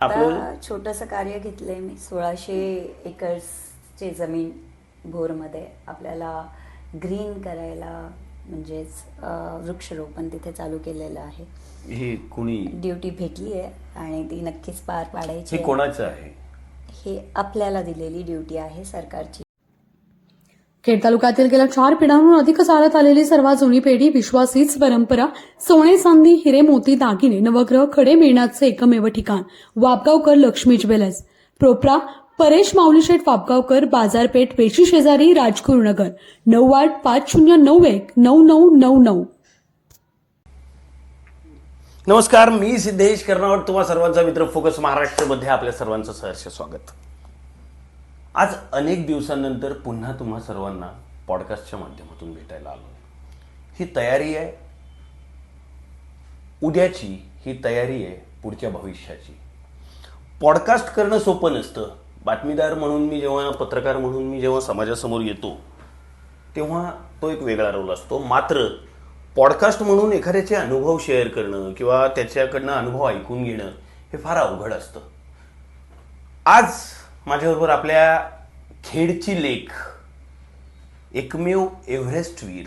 आपलं छोटंसं कार्य घेतलंय मी. 1600 एकर्सची जमीन भोरमध्ये आपल्याला ग्रीन करायला, म्हणजेच वृक्षरोपण तिथे चालू केलेलं आहे. हे कुणी ड्युटी भेटली आहे आणि ती नक्कीच पार पाडायची हे आहे. कोणाचं आहे? हे आपल्याला दिलेली ड्युटी आहे सरकारची. खेड तालुक्यातील गेल्या 4 पिढ्यांहून अधिक चालत आलेली सर्वात जुनी पेढी, विश्वास हीच परंपरा, सोने चांदी हिरे मोती दागिने नवग्रह खडे मिळण्याचे एकमेव ठिकाण वापगावकर लक्ष्मी ज्वेलर्स. प्रोप्रा परेश माऊलीशेठ वापगावकर, बाजारपेठ वेशी शेजारी, राजगुरुनगर. 9850919999. नमस्कार, मी सिद्धेश कर्नावट, तुम्हा सर्वांचा मित्र फोकस महाराष्ट्रमध्ये आपल्या सर्वांचं सहर्ष स्वागत. आज अनेक दिवसांनंतर पुन्हा तुम्हा सर्वांना पॉडकास्टच्या माध्यमातून भेटायला आलो. ही तयारी आहे उद्याची, ही तयारी आहे पुढच्या भविष्याची. पॉडकास्ट करणं सोपं नसतं. बातमीदार म्हणून मी जेव्हा, पत्रकार म्हणून मी जेव्हा समाजासमोर येतो तेव्हा तो एक वेगळा रोल असतो. मात्र पॉडकास्ट म्हणून एखाद्याचे अनुभव शेअर करणं किंवा त्याच्याकडनं अनुभव ऐकून घेणं हे फार अवघड असतं. आज माझ्याबरोबर आपल्या खेडची लेक, एकमेव एव्हरेस्टवीर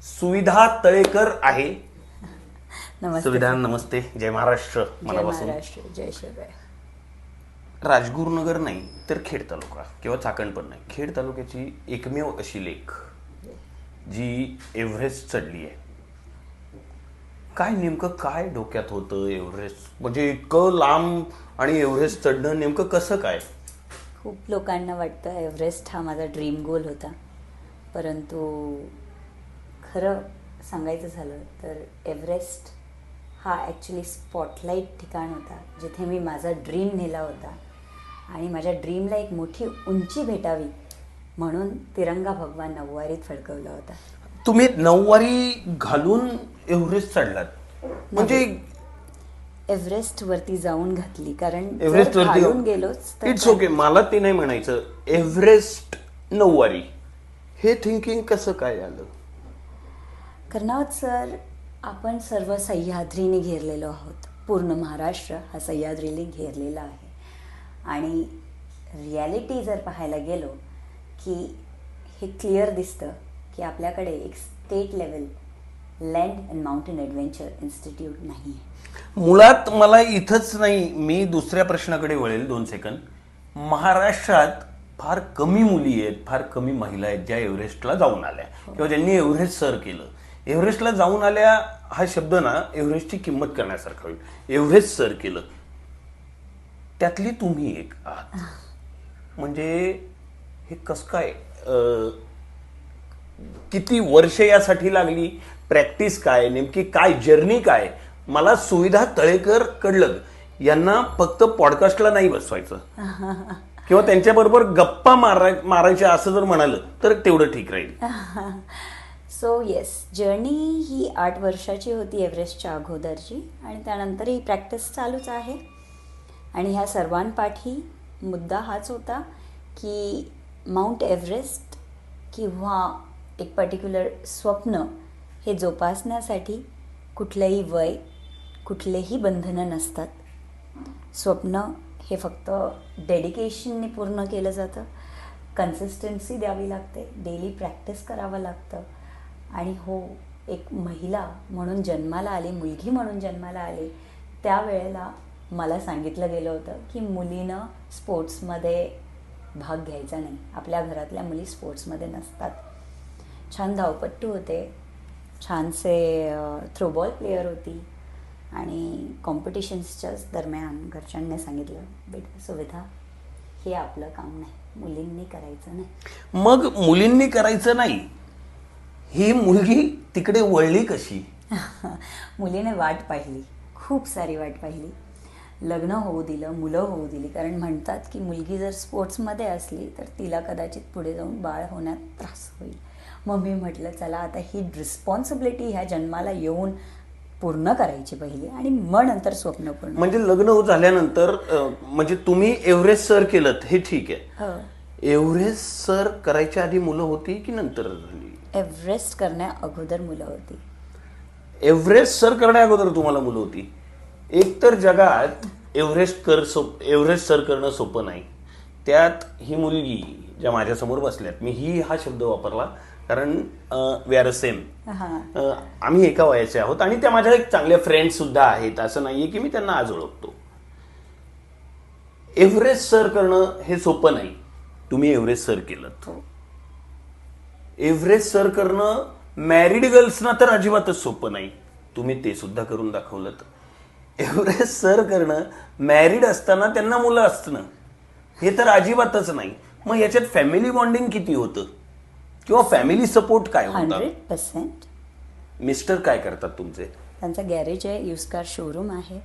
सुविधा तळेकर आहे. नमस्ते. सुविधा, नमस्ते. जय महाराष्ट्र. मनापासून जय शिवराय. राजगुरुनगर नाही तर खेड तालुका किंवा चाकण पण नाही, खेड तालुक्याची एकमेव अशी लेक जी एव्हरेस्ट चढली आहे. काय नेमकं काय डोक्यात होतं एव्हरेस्ट, म्हणजे इतकं लांब आणि एव्हरेस्ट चढणं नेमकं कसं काय? खूप लोकांना वाटतं एव्हरेस्ट हा माझा ड्रीम गोल होता, परंतु खरं सांगायचं झालं तर एव्हरेस्ट हा ॲक्च्युली स्पॉटलाईट ठिकाण होता जिथे मी माझा ड्रीम नेला होता. आणि माझ्या ड्रीमला एक मोठी उंची भेटावी म्हणून तिरंगा भगवा नऊवारीत फडकवला होता. तुम्ही नऊवारी घालून एव्हरेस्ट चढलात म्हणजे? एव्हरेस्ट वरती जाऊन घातली, कारण एव्हरेस्ट जर वरती घालून गेलोच तर इट्स ओके. मला ते नाही म्हणायचं. एव्हरेस्ट नऊवारी हे थिंकिंग कसं काय आलं? कर्नावत सर, आपण सर्व सह्याद्रीने घेरलेलो आहोत. पूर्ण महाराष्ट्र हा सह्याद्रीने घेरलेला आहे. आणि रियालिटी जर पाहायला गेलो की हे क्लिअर दिसतं की आपल्याकडे एक state level land and mountain adventure institute नाही आहे. मुळात मला इथंच नाही, मी दुसऱ्या प्रश्नाकडे वळेल 2 सेकंद. महाराष्ट्रात फार कमी मुली आहेत, फार कमी महिला आहेत ज्या एव्हरेस्टला जाऊन आल्या किंवा ज्यांनी एव्हरेस्ट सर केलं. एव्हरेस्टला जाऊन आल्या हा शब्द ना एव्हरेस्टची किंमत करण्यासारखा होईल. एव्हरेस्ट सर केलं त्यातली तुम्ही एक आहात. म्हणजे हे कसं काय, किती वर्ष यासाठी लागली, प्रॅक्टिस काय, नेमकी काय जर्नी काय? मला सुविधा तळेकर कडलग यांना फक्त पॉडकास्टला नाही बसवायचं किंवा त्यांच्याबरोबर गप्पा मारायच्या असं जर म्हणालं तर तेवढं ठीक राहील. सो येस, जर्नी ही 8 वर्षाची होती एव्हरेस्टच्या अगोदरची, आणि त्यानंतर ही प्रॅक्टिस चालूच आहे. आणि ह्या सर्वांपाठी मुद्दा हाच होता की माउंट एव्हरेस्ट किंवा एक पर्टिक्युलर स्वप्न हे जोपासण्यासाठी कुठलंही वय, कुठलेही बंधनं नसतात. स्वप्न हे फक्त डेडिकेशनने पूर्ण केलं जातं, कन्सिस्टन्सी द्यावी लागते, डेली प्रॅक्टिस करावं लागतं. आणि हो, एक महिला म्हणून जन्माला आली, मुलगी म्हणून जन्माला आली, त्यावेळेला मला सांगितलं गेलं होतं की मुलीनं स्पोर्ट्समध्ये भाग घ्यायचा नाही. आपल्या घरातल्या मुली स्पोर्ट्समध्ये नसतात. छान धावपट्टू होते, छानसे थ्रोबॉल प्लेयर होती, आणि कॉम्पिटिशन्सच्याच दरम्यान घरच्यांनी सांगितलं, बेटा सुविधा, हे आपलं काम नाही, मुलींनी करायचं नाही. मग मुलींनी करायचं नाही, ही मुलगी तिकडे वळली कशी? मुलीने वाट पाहिली, खूप सारी वाट पाहिली. लग्न होऊ दिलं, मुलं होऊ दिली, कारण म्हणतात की मुलगी जर स्पोर्ट्समध्ये असली तर तिला कदाचित पुढे जाऊन बाळ होण्यात त्रास होईल. मग मी म्हटलं चला आता ही रिस्पॉन्सिबिलिटी ह्या जन्माला येऊन पूर्ण करायची पहिली, आणि मग नंतर स्वप्न पूर्ण. म्हणजे लग्न झाल्यानंतर म्हणजे तुम्ही एव्हरेस्ट सर केलं हे ठीक आहे. एव्हरेस्ट सर करायच्या आधी मुलं होती की नंतर झाली? एव्हरेस्ट करण्या अगोदर मुलं होती. एव्हरेस्ट सर करण्या अगोदर तुम्हाला मुलं होती? एक तर जगात एव्हरेस्ट सर करणं सोपं नाही. त्यात ही मुलगी ज्या माझ्यासमोर बसल्यात, मी ही हा शब्द वापरला कारण वी आर अ सेम. आम्ही एका वयाचे आहोत आणि त्या माझ्या एक चांगल्या फ्रेंड सुद्धा आहेत. असं नाहीये की मी त्यांना आज ओळखतो. एव्हरेस्ट सर करणं हे सोपं नाही. तुम्ही एव्हरेस्ट सर केलं. एव्हरेस्ट सर करणं मॅरिड गर्ल्सना तर अजिबातच सोपं नाही. तुम्ही ते सुद्धा करून दाखवलं. एव्हरेस्ट सर करणं मॅरिड असताना त्यांना मुलं असणं हे तर अजिबातच नाही. मग याच्यात फॅमिली बॉन्डिंग किती होतं किंवा फॅमिली सपोर्ट काय होता? 100%. मिस्टर काय करतात तुमचे? त्यांचं गॅरेज आहे, यूज कार शोरूम आहे.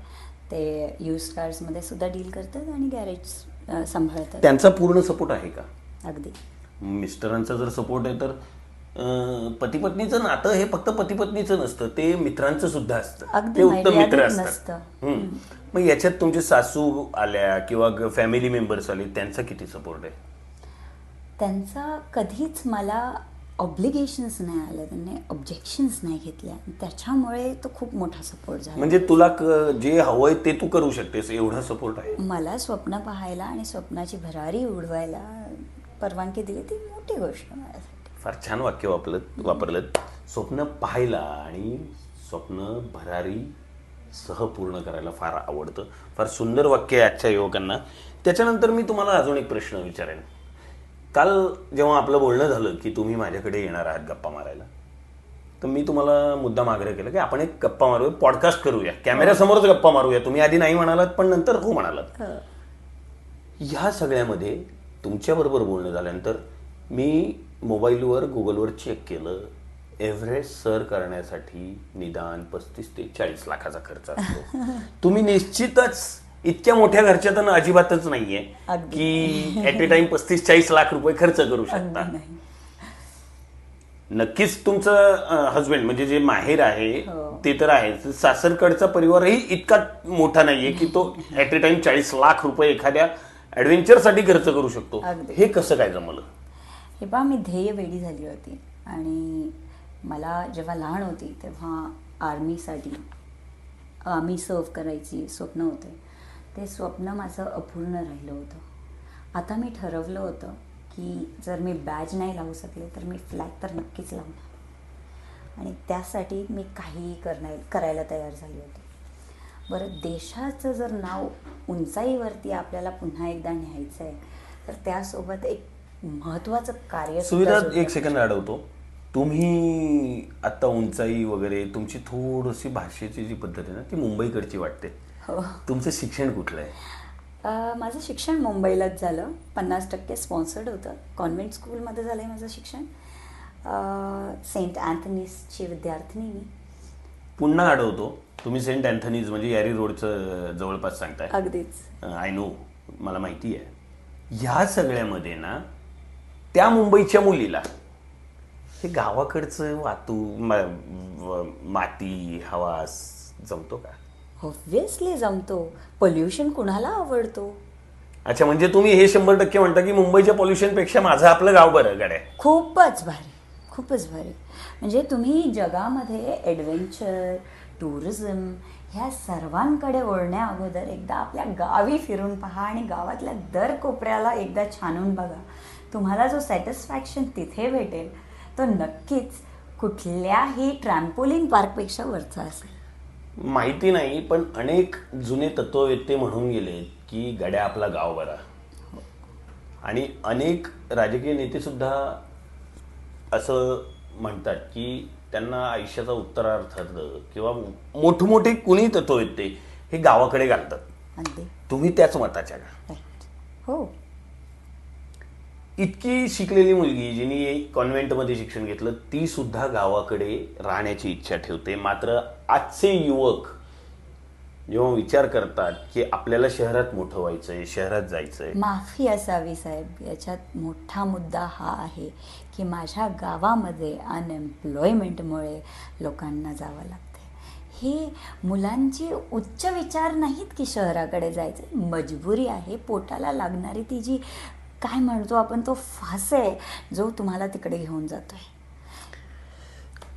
ते यूज कार्समध्ये सुद्धा डील करतात आणि गॅरेज सांभाळतात. त्यांचा पूर्ण सपोर्ट आहे का? अगदी. मिस्टरांचा जर सपोर्ट आहे तर पती पत्नीचं नातं हे फक्त पती पत्नीचं नसतं, ते मित्रांचं सुद्धा असतं. अगदी ते उत्तम मित्र मर्यादित असतात. मग याच्यात तुमचे सासू आल्या किंवा फॅमिली मेंबर्स आले, त्यांचा किती सपोर्ट आहे? त्यांचा कधीच मला ऑब्लिगेशन्स नाही आले, त्यांनी ऑब्जेक्शन्स नाही घेतल्या. त्याच्यामुळे तो खूप मोठा सपोर्ट झाला. म्हणजे तुला जे हवंय ते तू करू शकतेस एवढा सपोर्ट आहे. मला स्वप्न पाहायला आणि स्वप्नाची भरारी उडवायला परवानगी दिली, ती मोठी गोष्ट माझ्यासाठी. फार छान वाक्य वापरलं. स्वप्न पाहायला आणि स्वप्न भरारी सह पूर्ण करायला फार आवडतं. फार सुंदर वाक्य आहे आजच्या युवकांना. त्याच्यानंतर मी तुम्हाला अजून एक प्रश्न विचारेन. काल जेव्हा आपलं बोलणं झालं की तुम्ही माझ्याकडे येणार आहात गप्पा मारायला, तर मी तुम्हाला मुद्दाम आग्रह केला की आपण एक गप्पा मारूया, पॉडकास्ट करूया, कॅमेऱ्यासमोरच गप्पा मारूया. तुम्ही आधी नाही म्हणालात पण नंतर हो म्हणालात. ह्या सगळ्यामध्ये तुमच्याबरोबर बोलणं झाल्यानंतर मी मोबाईलवर गुगलवर चेक केलं, एव्हरेस्ट सर करण्यासाठी निदान 35 ते 40 लाखाचा खर्च असतो. तुम्ही निश्चितच इतक्या मोठ्या घरच्यातून अजिबातच नाहीये की ऍट ए टाइम 35-40 लाख रुपये खर्च करू शकता. नक्कीच तुमचं हस्बंड म्हणजे जे माहेर आहे ते तर आहे, सासरकडचा परिवारही इतका मोठा नाहीये की तो ऍट ए टाइम 40 लाख रुपये एखाद्या ऍडव्हेंचरसाठी खर्च करू शकतो. हे कसं काय जमलं? हे पहा, मी ध्येयवेडी झाली होती आणि मला जेव्हा लहान होती तेव्हा आर्मी सर्व करायची स्वप्न होते. ते स्वप्न माझं अपूर्ण राहिलं होतं. आता मी ठरवलं होतं की जर मी बॅज नाही लावू शकले तर मी फ्लॅग तर नक्कीच लावणार आणि त्यासाठी मी काहीही करायला तयार झाली होती. बरं, देशाचं जर नाव उंचाईवरती आपल्याला पुन्हा एकदा न्यायचं आहे तर त्यासोबत एक महत्वाचं कार्य. सुविधा एक सेकंद अडवतो. तुम्ही आता उंचाई वगैरे तुमची थोडीशी भाषेची जी पद्धत आहे ना ती मुंबईकडची वाटते. तुमचं शिक्षण कुठलं आहे? माझं शिक्षण मुंबईलाच झालं. 50% स्पॉन्सर्ड होतं. कॉन्व्हेंट स्कूलमध्ये झालं आहे माझं शिक्षण. सेंट अँथनीजची विद्यार्थिनी मी. पुन्हा अडवतो, तुम्ही सेंट अँथनीज म्हणजे यारी रोडचं जवळपास सांगताय? अगदीच. आय नो, मला माहिती आहे. ह्या सगळ्यामध्ये ना त्या मुंबईच्या मुलीला हे गावाकडचं माती हवा जमतो का? ऑब्व्हियसली जमतो. पोल्युशन कुणाला आवडतो? अच्छा, म्हणजे तुम्ही हे 100% म्हणता की मुंबईच्या पोल्युशनपेक्षा माझं आपलं गाव बरं गाड्या? खूपच भारी, खूपच भारी. म्हणजे तुम्ही जगामध्ये ॲडव्हेंचर, टुरिझम ह्या सर्वांकडे वळण्या अगोदर एकदा आपल्या गावी फिरून पहा आणि गावातल्या दर कोपऱ्याला एकदा छानून बघा. तुम्हाला जो सॅटिस्फॅक्शन तिथे भेटेल तो नक्कीच कुठल्याही ट्रॅम्पोलिन पार्कपेक्षा वरचा असेल. माहिती नाही, पण अनेक जुने तत्ववेत्ते म्हणून गेले की गड्या आपला गाव बरा. आणि अनेक राजकीय नेते सुद्धा असं म्हणतात की त्यांना आयुष्याचा उत्तरार्धात किंवा मोठमोठे कुणी तत्ववेत्ते हे गावाकडे घालतात. अगदी. तुम्ही त्याच मताच्या का? हो. इतकी शिकलेली मुलगी जिने कॉन्व्हेंटमध्ये शिक्षण घेतलं ती सुद्धा गावाकडे राहण्याची इच्छा ठेवते. मात्र आजचे युवक जेव्हा विचार करतात की आपल्याला शहरात मोठं व्हायचंय, शहरात जायचंय, माफी असावी साहेब. याच्यात मोठा मुद्दा हा आहे की माझ्या गावामध्ये अनएम्प्लॉयमेंटमुळे लोकांना जावं लागतं. हे मुलांचे उच्च विचार नाहीत की शहराकडे जायचं, मजबुरी आहे. पोटाला लागणारी ती जी काय म्हणतो आपण तो फास आहे जो तुम्हाला तिकडे घेऊन जातोय.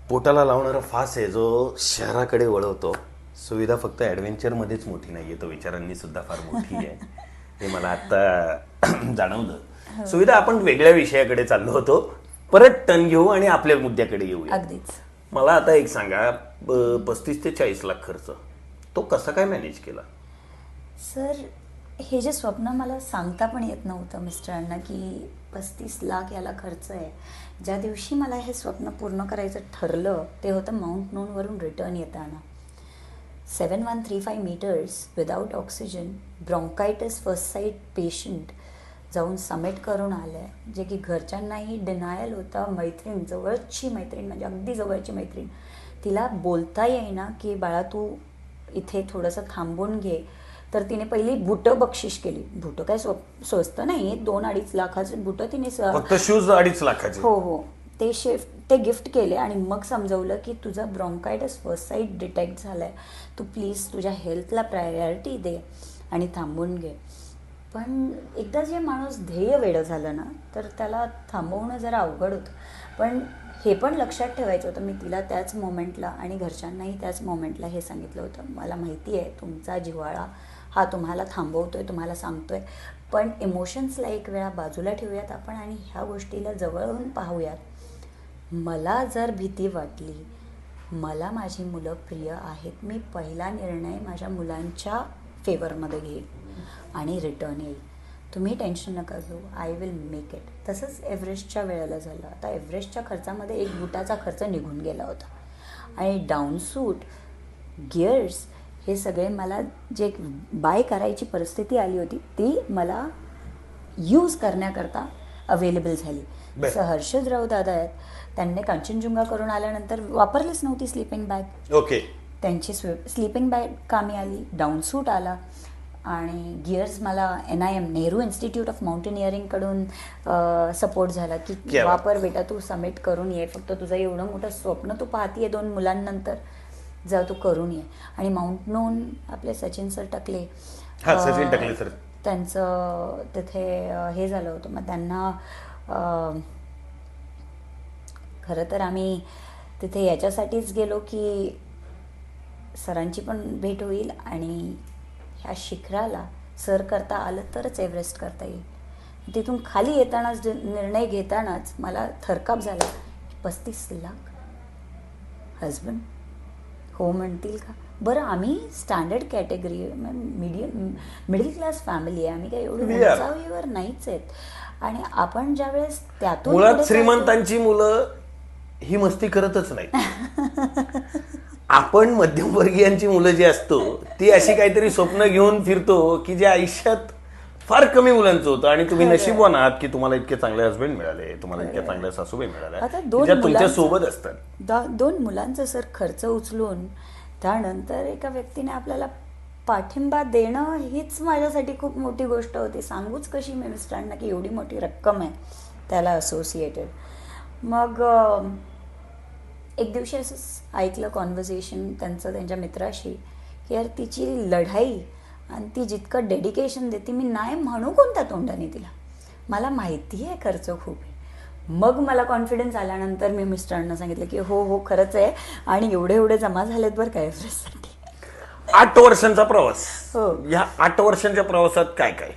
पोटाला लावणारा फास आहे जो शहराकडे वळवतो. सुविधा फक्त ॲडव्हेंचरमध्येच मोठी नाही आहे, तो विचारांनी सुद्धा फार मोठी आहे हे मला आता जाणवलं. सुविधा, आपण वेगळ्या विषयाकडे चाललो होतो, परत टर्न घेऊ आणि आपल्या मुद्द्याकडे येऊया. अगदीच. मला आता एक सांगा, 35 ते 40 लाख खर्च तो कसा काय मॅनेज केला? सर, हे जे स्वप्न मला सांगता पण येत नव्हतं मिस्टरांना की 35 लाख याला खर्च आहे. ज्या दिवशी मला हे स्वप्न पूर्ण करायचं ठरलं ते होतं माउंट नूनवरून रिटर्न येताना. 7135 metres without oxygen, bronchitis first sight patient जाऊन समिट करून आलं आहे, जे की घरच्यांनाही डिनायल होतं. मैत्रीण, जवळची मैत्रीण, म्हणजे अगदी जवळची मैत्रीण, तिला बोलता येईना की बाळा तू इथे थोडंसं थांबून घे. तर तिने पहिली बुटं बक्षीस केली. बुटं काय स्वस्त नाही, 2-2.5 लाखाचे बुटं तिने फक्त शूज 2.5 लाखाचे. हो, ते गिफ्ट केले. आणि मग समजवलं की तुझा ब्रॉन्कायटिस फर्स्ट साईट डिटेक्ट झालाय, तू प्लीज तुझ्या हेल्थला प्रायोरिटी दे आणि थांबून घे. पण एकदा जे माणूस ध्येय वेडं झालं ना, तर त्याला थांबवणं जरा अवघड होतं. पण हे पण लक्षात ठेवायचं होतं. मी तिला त्याच मोमेंटला आणि घरच्यांनाही त्याच मोमेंटला हे सांगितलं होतं, मला माहिती आहे तुमचा जिव्हाळा हा तुम्हाला थांबवतोय, तुम्हाला सांगतोय, पण इमोशन्सला एक वेळा बाजूला ठेवूयात आपण आणि ह्या गोष्टीला जवळून पाहूयात. मला जर भीती वाटली, मला माझी मुलं प्रिय आहेत, मी पहिला निर्णय माझ्या मुलांच्या फेवरमध्ये घेईन आणि रिटर्न येईल. तुम्ही टेन्शन नका घेऊ, आय विल मेक इट. तसंच एव्हरेस्टच्या वेळेला झालं. आता एव्हरेस्टच्या खर्चामध्ये एक बुटाचा खर्च निघून गेला होता आणि डाऊनसूट, गिअर्स, हे सगळे मला जे बाय करायची परिस्थिती आली होती ती मला यूज करण्याकरता अवेलेबल झाली. जसं हर्षदराव दादा आहेत, त्यांनी कांचनजुंगा करून आल्यानंतर वापरलीच नव्हती स्लीपिंग बॅग. ओके. त्यांची स्लीपिंग बॅग कामी आली, डाऊनसूट आला आणि गिअर्स मला NIM नेहरू इन्स्टिट्यूट ऑफ माउंटेनिअरिंगकडून सपोर्ट झाला की वापर बेटा, तू समिट करून ये. फक्त तुझं एवढं मोठं स्वप्न तू पाहतीये 2 मुलांनंतर, जा तू करून ये. आणि माउंट नून आपले सचिन सर टकले, सचिन टकले सर, त्यांचं तिथे हे झालं होतं. मग त्यांना खरं तर आम्ही तिथे याच्यासाठीच गेलो की सरांची पण भेट होईल आणि ह्या शिखराला सर करता आलं तरच एव्हरेस्ट करता येईल. तिथून खाली येतानाच निर्णय घेतानाच मला थरकाप झाला. 35 लाख हजबंड हो म्हणतील का? बरं, आम्ही standard category, middle class family आहे, आम्ही काय एवढं उंचावीवर नाहीच आहेत. आणि आपण ज्यावेळेस त्यातून मुळात श्रीमंतांची मुलं ही मस्ती करतच नाही. आपण मध्यमवर्गीयांची मुलं जी असतो ती अशी काहीतरी स्वप्न घेऊन फिरतो की जे आयुष्यात फार कमी मुलांचं होतं. आणि तुम्ही नशीबवान आहात की तुम्हाला इतके चांगले हस्बंड मिळाले, तुम्हाला इतक्या चांगल्या सासूबाई मिळाल्या, ज्या तुमच्या सोबत असतात. 2 मुलांचा सर खर्च उचलून त्यानंतर एका व्यक्तीने आपल्याला पाठिंबा देणं हीच माझ्यासाठी खूप मोठी गोष्ट होती. सांगूच कशी मी मिस्टरांना की एवढी मोठी रक्कम आहे त्याला असोसिएटेड. मग एक दिवशी असंच ऐकलं कॉन्व्हर्सेशन त्यांचं त्यांच्या मित्राशी की यार तिची लढाई आणि ती जितकं डेडिकेशन देते, मी नाही म्हणू कोणत्या तोंडाने तिला, मला माहिती आहे खर्च खूप आहे. मग मला कॉन्फिडन्स आल्यानंतर मी मिस्टरांना सांगितलं की हो खरंच आहे आणि एवढे जमा झालेत बरं काय एव्हरेस्टसाठी. 8 वर्षांचा प्रवास. हो. ह्या 8 वर्षांच्या प्रवासात काय काय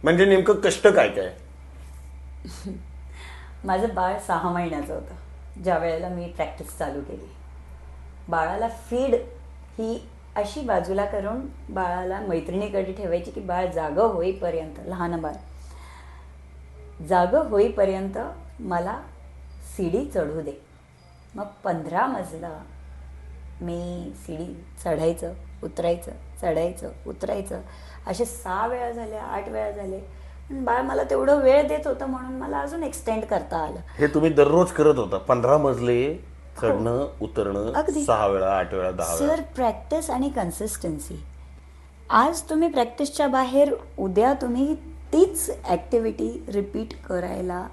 म्हणजे नेमकं कष्ट काय काय? माझं बाळ 6 महिन्याचं होतं ज्या वेळेला मी प्रॅक्टिस चालू केली. बाळाला फीड ही अशी बाजूला करून बाळाला मैत्रिणीकडे ठेवायची की बाळ जागं होईपर्यंत, लहान बाळ जागं होईपर्यंत मला सीडी चढू दे. मग 15 मजला मी सीडी चढायचं उतरायचं, चढायचं उतरायचं, असे 6 वेळा झाल्या, 8 वेळा झाले. पण बाळ मला तेवढं वेळ देत होतं म्हणून मला अजून एक्सटेंड करता आलं. हे तुम्ही दररोज करत होता? 15 मजले चढणं उतरणं, अगदी 6 वेळा, 8 वेळा, 10 वेळा. सर, प्रॅक्टिस आणि कन्सिस्टन्सी. आज तुम्ही प्रॅक्टिसच्या बाहेर, उद्या तुम्ही तीच ॲक्टिव्हिटी रिपीट करायला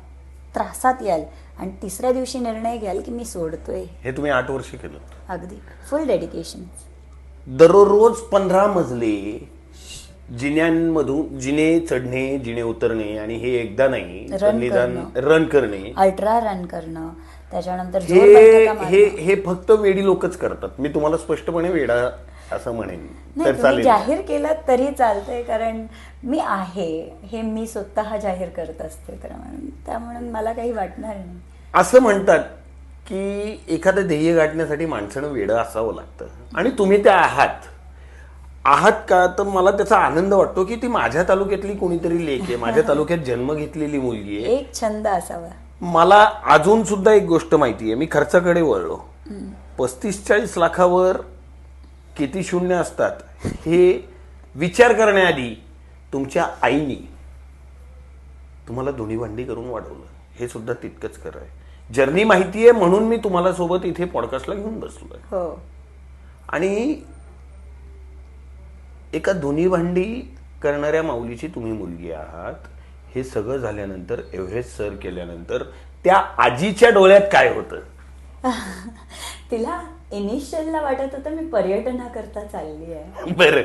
त्रासात याल आणि तिसऱ्या दिवशी निर्णय घ्याल की मी सोडतोय. हे तुम्ही 8 वर्ष केलं. अगदी फुल डेडिकेशन. दररोज 15 मजले जिन्यांमधून, जिने चढणे, जिने उतरणे, आणि हे एकदा नाही, रन करणे, अल्ट्रा रन करणं, त्याच्यानंतर जोर बैठका मारणं. हे फक्त वेडी लोकच करतात. मी तुम्हाला स्पष्टपणे वेडा असं म्हणेन नाही, तर तुम्ही चालेल. जाहीर केलं तरी चालतंय, कारण मी आहे हे मी स्वतः जाहीर करत असते, तर त्यामुळे मला काही वाटणार नाही. असं म्हणतात की एखादं ध्येय गाठण्यासाठी माणसानं वेडं असावं लागतं, आणि तुम्ही त्या आहात का? तर मला त्याचा आनंद वाटतो की ती माझ्या तालुक्यातली कोणीतरी लेक आहे, माझ्या तालुक्यात जन्म घेतलेली मुलगी आहे. एक छंद असावा. मला अजून सुद्धा एक गोष्ट माहिती आहे, मी खर्चाकडे वळलो. 35-40 लाखावर किती शून्य असतात हे विचार करण्याआधी तुमच्या आईनी तुम्हाला धुणी भांडी करून वाढवलं, हे सुद्धा तितकंच खरं आहे. जर्नी माहिती आहे म्हणून मी तुम्हाला सोबत इथे पॉडकास्टला घेऊन बसलोय. हो, आणि एका धुणी भांडी करणाऱ्या माऊलीची तुम्ही मुलगी आहात. हे सगळं झाल्यानंतर, एव्हरेस्ट सर केल्यानंतर त्या आजीच्या डोळ्यात काय होतं? तिला इनिशियलला वाटत होतं मी पर्यटनाकरता चालली आहे. बरं,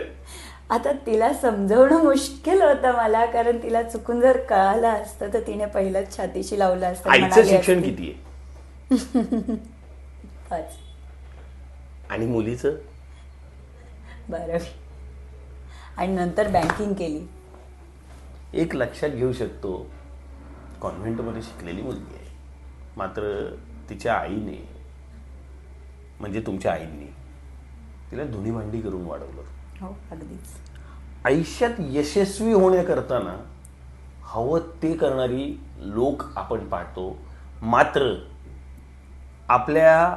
आता तिला समजवणं मुश्किल होतं मला, कारण तिला चुकून जर कळालं असतं तर तिने पहिलंच छातीशी लावलं असतं. आईचं म्हणाली शिक्षण असती, किती आहे 5, आणि मुलीचं? 12वी, आणि नंतर बँकिंग केली. एक लक्षात घेऊ शकतो, कॉन्व्हेंटमध्ये शिकलेली मुलगी आहे, मात्र तिच्या आईने, म्हणजे तुमच्या आईंनी तिला धुणी भांडी करून वाढवलं. हो, अगदीच. आयुष्यात यशस्वी होण्याकरताना हवं ते करणारी लोक आपण पाहतो, मात्र आपल्या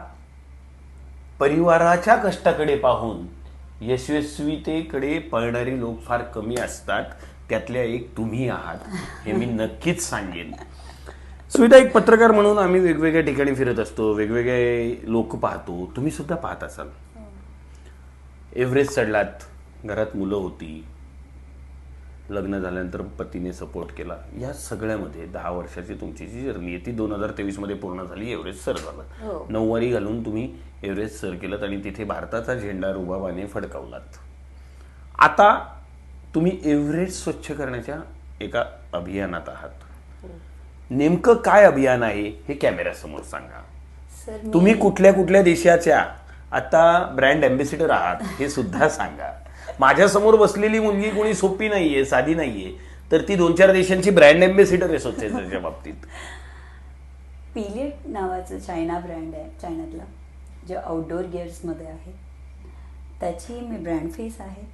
परिवाराच्या कष्टाकडे पाहून यशस्वीतेकडे पळणारी लोक फार कमी असतात. त्यातल्या एक तुम्ही आहात, हे मी नक्कीच सांगेन. सुविधा, एक पत्रकार म्हणून आम्ही वेगवेगळ्या ठिकाणी फिरत असतो, वेगवेगळे लोक पाहतो, तुम्ही सुद्धा पाहत असाल. एव्हरेस्ट चढलात, घरात मुलं होती, लग्न झाल्यानंतर पतीने सपोर्ट केला. या सगळ्यामध्ये 10 वर्षाची तुमची जी जर्नी आहे ती 2023 मध्ये पूर्ण झाली. एव्हरेस्ट सर झालं. हो. 9 वारी घालून तुम्ही एव्हरेस्ट सर केलं आणि तिथे भारताचा झेंडा रुबाबाने फडकावलात. आता तुम्ही एव्हरेस्ट स्वच्छ करण्याच्या एका अभियानात आहात. नेमकं काय अभियान आहे हे कॅमेऱ्यासमोर सांगा. सर, तुम्ही कुठल्या कुठल्या देशाच्या आता ब्रँड अँबॅसिडर आहात हे सुद्धा सांगा. माझ्यासमोर बसलेली मुलगी कोणी सोपी नाहीये, साधी नाहीये, तर ती 2-4 देशांची ब्रँड अँबॅसिडर आहे स्वच्छतेच्या बाबतीत. पिलिएट नावाचं चायना ब्रँड आहे, चायनातला, जे आउटडोअर गिअर्समध्ये आहे, त्याची मी ब्रँड फेस आहे.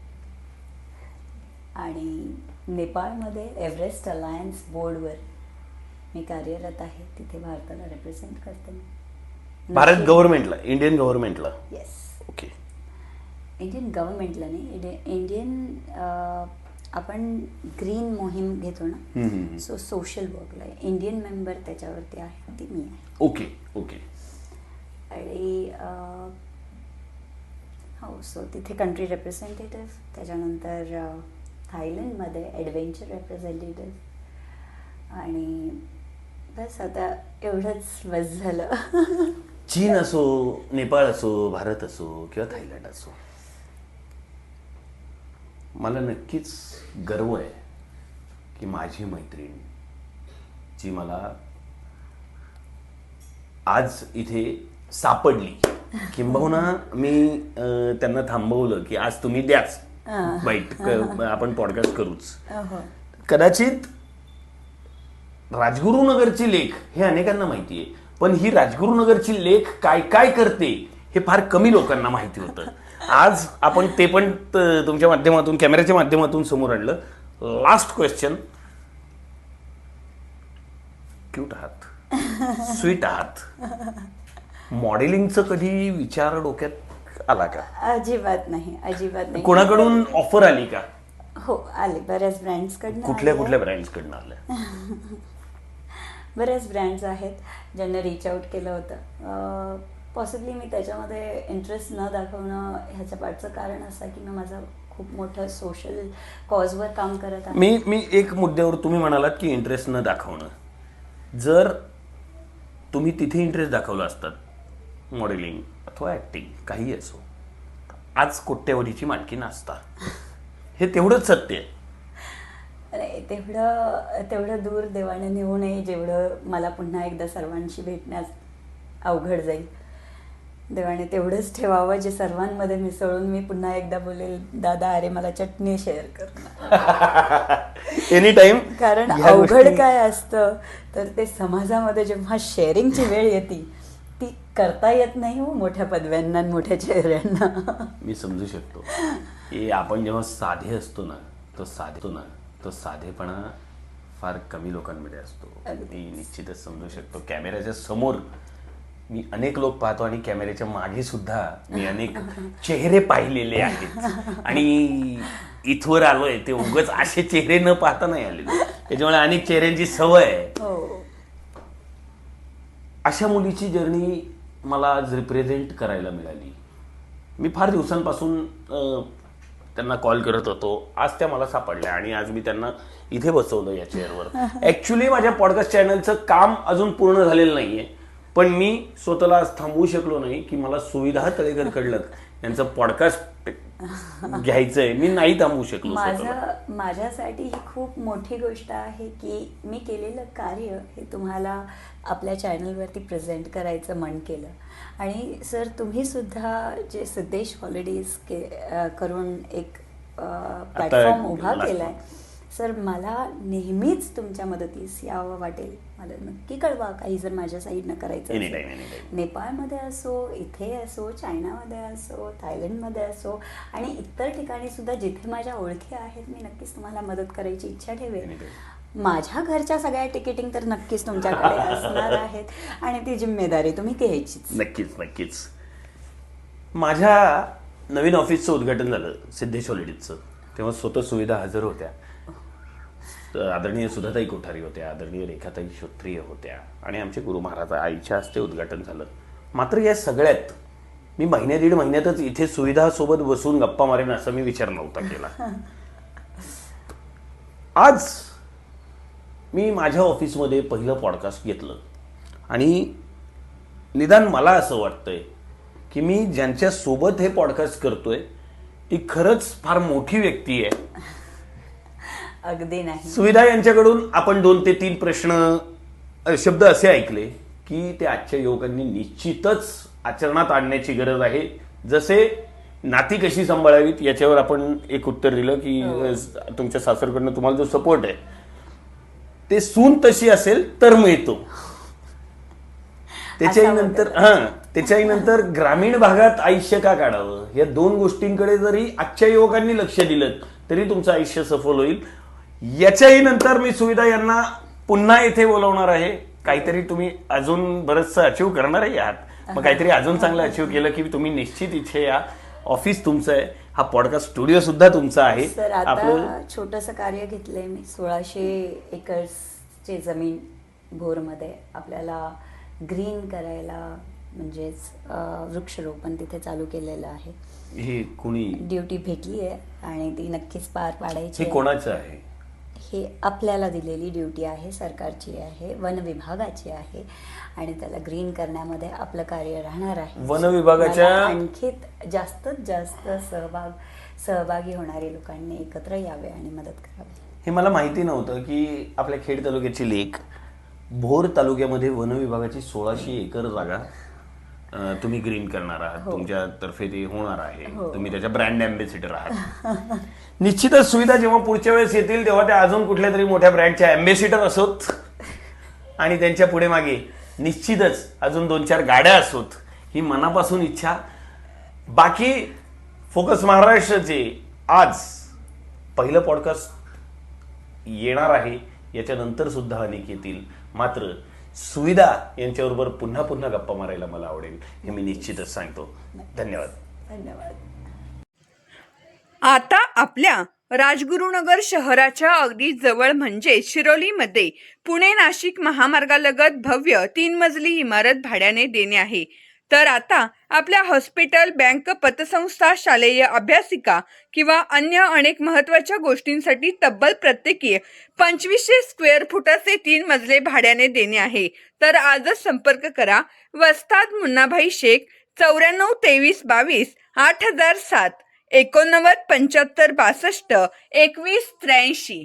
आणि नेपाळमध्ये एव्हरेस्ट अलायन्स बोर्डवर मी कार्यरत आहे, तिथे भारताला रिप्रेझेंट करते मी. भारत गव्हर्नमेंटला, इंडियन गव्हर्नमेंटला? येस. ओके. इंडियन गव्हर्नमेंटला नाही, इंडियन आपण ग्रीन मोहीम घेतो ना, सो सोशल वर्कला इंडियन मेंबर त्याच्यावरती आहे, ती मी आहे. Okay okay. आणि हो, सो तिथे कंट्री रिप्रेझेंटेटिव्ह, त्याच्यानंतर थायलंडमध्ये ॲडव्हेंचर रिप्रेझेंटेटिव्ह, आणि बस आता एवढंच बस झालं. चीन असो, नेपाळ असो, भारत असो किंवा थायलंड असो, मला नक्कीच गर्व आहे की माझी मैत्रीण जी मला आज इथे सापडली, किंबहुना मी त्यांना थांबवलं की आज तुम्ही द्याच बाईट, आपण पॉडकास्ट करूच. कदाचित राजगुरुनगरची लेख हे अनेकांना माहिती आहे, पण ही राजगुरुनगरची लेख काय काय करते हे फार कमी लोकांना माहिती होतं. आज आपण ते पण तुमच्या माध्यमातून, कॅमेऱ्याच्या माध्यमातून समोर आणलं. लास्ट क्वेश्चन, क्यूट आहात, स्वीट आहात, मॉडेलिंगचं कधी विचार डोक्यात आला का? अजिबात नाही, अजिबात नाही. कोणाकडून ऑफर आली का? हो, आले, बऱ्याच ब्रँड्सकडनं. कुठल्या कुठल्या ब्रँड्सकडनं आल्या? बऱ्याच ब्रँड्स आहेत ज्यांना रीच आउट केलं होतं. पॉसिबली मी त्याच्यामध्ये इंटरेस्ट न दाखवणं ह्याच्या पाठचं कारण असं की मी माझं खूप मोठं सोशल कॉजवर काम करत आहे. मी एक मुद्द्यावर, तुम्ही म्हणालात की इंटरेस्ट न दाखवणं, जर तुम्ही तिथे इंटरेस्ट दाखवला असतात, मॉडेलिंग अथवा ॲक्टिंग काही असो, आज कोट्यवधीची मालकी नसता. हे तेवढंच सत्य आहे. नाही, तेवढं दूर देवाने नेऊ नये जेवढं मला पुन्हा एकदा सर्वांशी भेटण्यास अवघड जाईल. देवाने तेवढंच ठेवावं जे सर्वांमध्ये मिसळून मी पुन्हा एकदा बोलेल, दादा अरे मला चटणी शेअर कर. Any time. कारण अवघड काय असतं तर ते समाजामध्ये जेव्हा शेअरिंगची वेळ येते ती करता येत नाही हो मोठ्या पदव्यांना आणि मोठ्या चेहऱ्यांना. मी समजू शकतो की आपण जेव्हा साधे असतो ना तो साधेपणा फार कमी लोकांमध्ये असतो. मी निश्चितच समजू शकतो. कॅमेऱ्याच्या समोर मी अनेक लोक पाहतो आणि कॅमेऱ्याच्या मागे सुद्धा मी अनेक चेहरे पाहिलेले आहेत आणि इथवर आलोय ते उगाच असे चेहरे न पाहता नाही आलेले. त्याच्यामुळे अनेक चेहऱ्यांची सवय आहे. हो. अशा मुलीची जर्नी मला आज रिप्रेझेंट करायला मिळाली. मी फार दिवसांपासून त्यांना कॉल करत होतो. आज त्या मला सापडल्या आणि आज मी त्यांना इथे बसवलं या चेअरवर. ऍक्च्युली माझ्या पॉडकास्ट चॅनलचं काम अजून पूर्ण झालेलं नाहीये, पण मी स्वतःला आज थांबवू शकलो नाही की मला सुविधा तळेकर कडलक यांचं पॉडकास्ट घ्यायचंय. मी नाही थांबवू शकलो. माझ्यासाठी ही खूप मोठी गोष्ट आहे की मी केलेलं कार्य हे तुम्हाला आपल्या चॅनलवरती प्रेझेंट करायचं मन केलं. आणि सर तुम्ही सुद्धा जे सिद्धेश हॉलिडेज करून एक प्लॅटफॉर्म उभा केलाय सर, मला नेहमीच तुमच्या मदतीस यावं वाटेल. मला नक्की कळवा काही जर माझ्या साईडनं करायचं असेल. नेपाळमध्ये असो, इथे असो, चायनामध्ये असो, थायलंडमध्ये असो आणि इतर ठिकाणी सुद्धा जिथे माझ्या ओळखी आहेत मी नक्कीच तुम्हाला मदत करायची इच्छा ठेवेन. माझ्या घरच्या सगळ्या तिकीटिंग तर नक्कीच तुमच्याकडे असणार आहेत आणि ती जिम्मेदारी तुम्ही घ्यायचीच. नक्कीच. माझ्या नवीन ऑफिसचं उद्घाटन झालं सिद्धेश हॉलिडेजचं. तेव्हा स्वतः सुविधा हजर होत्या. आदरणीय सुधाताई कोठारी होत्या, आदरणीय रेखाताई श्रोत्रिय होत्या आणि आमचे गुरु महाराज आईच्या हस्ते उद्घाटन झालं. मात्र या सगळ्यात मी दीड महिन्यातच इथे सुविधासोबत बसून गप्पा मारेन असा मी विचार नव्हता केला. आज मी माझ्या ऑफिसमध्ये पहिलं पॉडकास्ट घेतलं आणि निदान मला असं वाटतंय की मी ज्यांच्या सोबत हे पॉडकास्ट करतोय ती खरंच फार मोठी व्यक्ती आहे. अगदी नाही. सुविधा यांच्याकडून आपण 2 ते 3 शब्द असे ऐकले की ते आजच्या युवकांनी निश्चितच आचरणात आणण्याची गरज आहे. जसे नाती कशी सांभाळावीत याच्यावर आपण एक उत्तर दिलं की तुमच्या सासरकडनं तुम्हाला जो सपोर्ट आहे ते सून तशी असेल तर मिळतो. त्याच्याही नंतर ग्रामीण भागात आयुष्य का काढावं या 2 गोष्टींकडे जरी आजच्या युवकांनी लक्ष दिलं तरी तुमचं आयुष्य सफल होईल. याच्याही नंतर मी सुविधा यांना पुन्हा इथे बोलवणार आहे. काहीतरी तुम्ही अजून बरंचसं अचीव्ह करणार आहात. मग काहीतरी अजून चांगलं अचीव्ह केलं की तुम्ही निश्चित इथे या. ऑफिस तुमचं आहे, हा पॉडकास्ट स्टुडिओ सुद्धा तुमचा आहे. सर आता छोटंसं कार्य घेतलंय मी. 1600 एकर्सची जमीन भोरमध्ये आपल्याला ग्रीन करायला म्हणजेच वृक्षरोपण तिथे चालू केलेलं आहे. हे कोणी ड्युटी भेटली आहे आणि ती नक्कीच पार पाडायची. हे कोणाचं आहे? हे आपल्याला दिलेली ड्युटी आहे, सरकारची आहे, वन विभागाची आहे आणि त्याला ग्रीन करण्यामध्ये आपलं कार्य राहणार आहे. वन विभागाच्या आणखी जास्तीत जास्त सहभागी होणारे लोकांनी एकत्र यावे आणि मदत करावी. हे मला माहिती नव्हतं की आपल्या खेड तालुक्याची लेक भोर तालुक्यामध्ये वन विभागाची 1600 एकर जागा तुम्ही ग्रीन करणार आहात. तुमच्यातर्फे ते होणार आहे. तुम्ही त्याच्या ब्रँड अँबॅसिडर आहात. निश्चितच सुविधा जेव्हा पुढच्या वेळेस येतील तेव्हा त्या अजून कुठल्या तरी मोठ्या ब्रँडच्या अँबॅसिडर असोत आणि त्यांच्या पुढे मागे निश्चितच अजून 2-4 गाड्या असोत ही मनापासून इच्छा. बाकी फोकस महाराष्ट्राचे आज पहिलं पॉडकास्ट येणार आहे. याच्यानंतर सुद्धा अनेक येतील. मात्र सुविधा यांच्याबरोबर पुन्हा गप्पा मारायला मला आवडेल हे मी निश्चितच सांगतो. धन्यवाद. आता आपल्या राजगुरुनगर शहराच्या अगदी जवळ म्हणजे शिरोलीमध्ये पुणे नाशिक महामार्गालगत भव्य 3 मजली इमारत भाड्याने देणे आहे. तर आता आपल्या हॉस्पिटल, बँक, पतसंस्था, शालेय अभ्यासिका किंवा अन्य अनेक महत्त्वाच्या गोष्टींसाठी तब्बल प्रत्येकी 2500 स्क्वेअर फुटाचे 3 मजले भाड्याने देणे आहे. तर आजच संपर्क करा. वस्ताद मुन्नाभाई शेख, 94 23 22 8007 89 75 62 21 83.